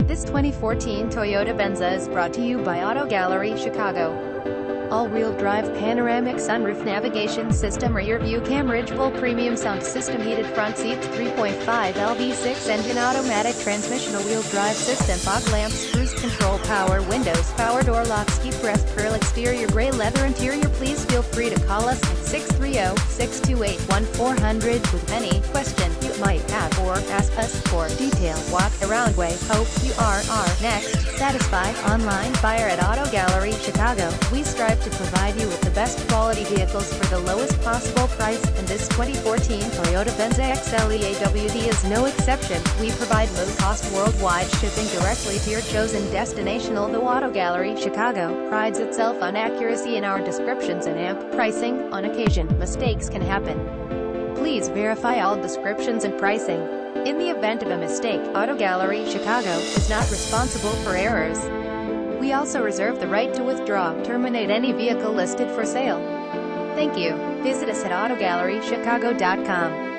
This 2014 Toyota Venza is brought to you by Auto Gallery Chicago. All-wheel drive panoramic sunroof navigation system, rear view camera, full premium sound system, heated front seats, 3.5 LV6 engine, automatic transmission, wheel drive system, fog lamps, cruise control, power windows, power door locks, keep rest, pearl exterior, gray leather interior. Please feel free to call us at 630-628-1400 with any question you might have, or ask us for detailed walk-around. We hope you are our next satisfied online buyer at Auto Gallery Chicago. We strive to provide you with the best quality vehicles for the lowest possible price, and this 2014 Toyota Venza XLE AWD is no exception. We provide low-cost worldwide shipping directly to your chosen destination. Although Auto Gallery Chicago prides itself on accuracy in our descriptions and amp pricing, on occasion, mistakes can happen. Please verify all descriptions and pricing. In the event of a mistake, Auto Gallery Chicago is not responsible for errors. We also reserve the right to withdraw, terminate any vehicle listed for sale. Thank you. Visit us at AutoGalleryChicago.com.